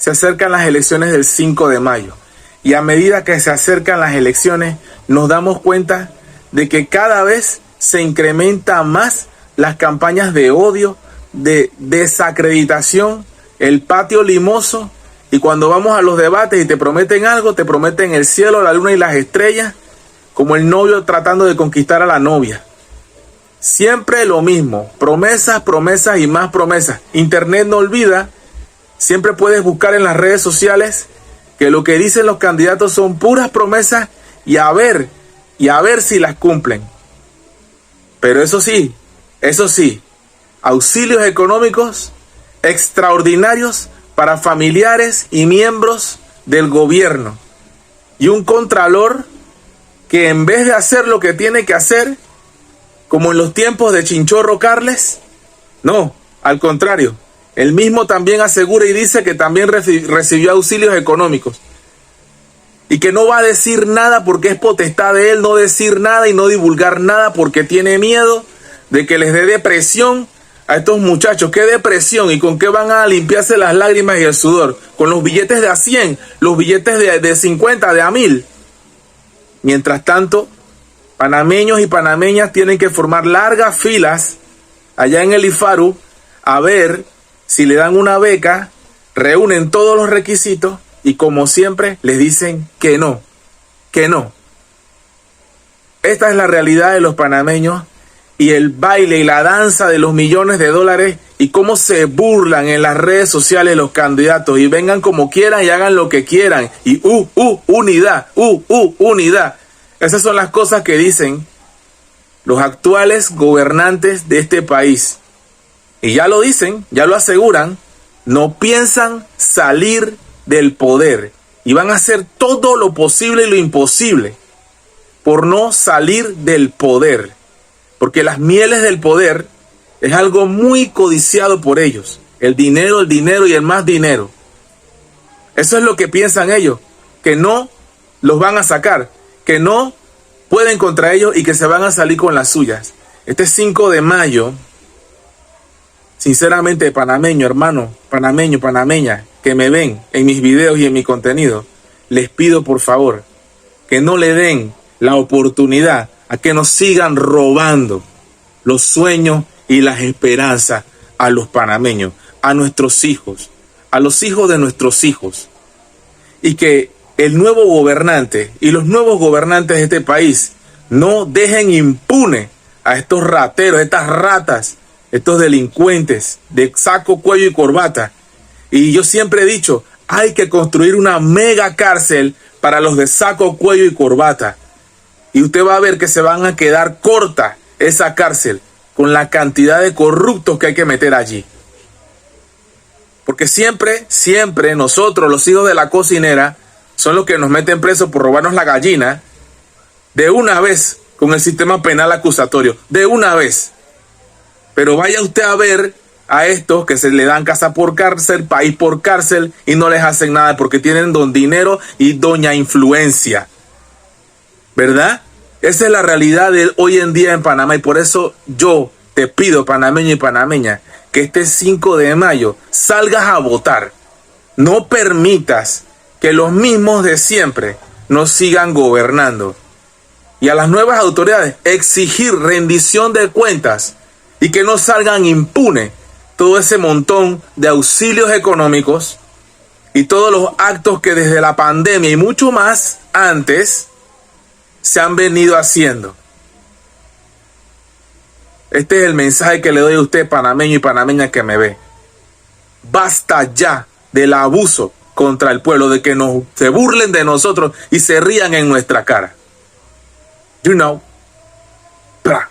se acercan las elecciones del 5 de mayo. Y a medida que se acercan las elecciones, nos damos cuenta de que cada vez se incrementa más las campañas de odio, de desacreditación, el patio limoso. Y cuando vamos a los debates y te prometen algo, te prometen el cielo, la luna y las estrellas, como el novio tratando de conquistar a la novia. Siempre lo mismo, promesas, promesas y más promesas. Internet no olvida, siempre puedes buscar en las redes sociales que lo que dicen los candidatos son puras promesas y a ver si las cumplen. Pero eso sí, auxilios económicos extraordinarios para familiares y miembros del gobierno. Y un contralor que en vez de hacer lo que tiene que hacer, como en los tiempos de Chinchorro Carles, no, al contrario, él mismo también asegura y dice que también recibió auxilios económicos. Y que no va a decir nada porque es potestad de él no decir nada y no divulgar nada porque tiene miedo de que les dé depresión a estos muchachos. ¿Qué depresión? ¿Y con qué van a limpiarse las lágrimas y el sudor? Con los billetes de a 100, los billetes de 50, de a 1000. Mientras tanto, panameños y panameñas tienen que formar largas filas allá en el IFARU a ver si le dan una beca, reúnen todos los requisitos y como siempre les dicen que no, que no. Esta es la realidad de los panameños y el baile y la danza de los millones de dólares y cómo se burlan en las redes sociales los candidatos y vengan como quieran y hagan lo que quieran y unidad, unidad. Esas son las cosas que dicen los actuales gobernantes de este país. Y ya lo dicen, ya lo aseguran, no piensan salir del poder y van a hacer todo lo posible y lo imposible por no salir del poder. Porque las mieles del poder es algo muy codiciado por ellos. El dinero y el más dinero. Eso es lo que piensan ellos, que no los van a sacar, que no pueden contra ellos y que se van a salir con las suyas. Este 5 de mayo, sinceramente, panameño, hermano, panameño, panameña, que me ven en mis videos y en mi contenido, les pido por favor que no le den la oportunidad a que nos sigan robando los sueños y las esperanzas a los panameños, a nuestros hijos, a los hijos de nuestros hijos. Y que el nuevo gobernante y los nuevos gobernantes de este país no dejen impune a estos rateros, estas ratas, estos delincuentes de saco, cuello y corbata. Y yo siempre he dicho, hay que construir una mega cárcel para los de saco, cuello y corbata. Y usted va a ver que se van a quedar corta esa cárcel con la cantidad de corruptos que hay que meter allí. Porque siempre nosotros, los hijos de la cocinera, son los que nos meten presos por robarnos la gallina de una vez con el sistema penal acusatorio, de una vez. Pero vaya usted a ver a estos que se le dan casa por cárcel, país por cárcel y no les hacen nada porque tienen don dinero y doña influencia. ¿Verdad? Esa es la realidad de hoy en día en Panamá y por eso yo te pido, panameño y panameña, que este 5 de mayo salgas a votar. No permitas que los mismos de siempre nos sigan gobernando. Y a las nuevas autoridades exigir rendición de cuentas y que no salgan impunes todo ese montón de auxilios económicos y todos los actos que desde la pandemia y mucho más antes se han venido haciendo. Este es el mensaje que le doy a usted, panameño y panameña que me ve. Basta ya del abuso contra el pueblo, de que se burlen de nosotros y se rían en nuestra cara. You know. Pra.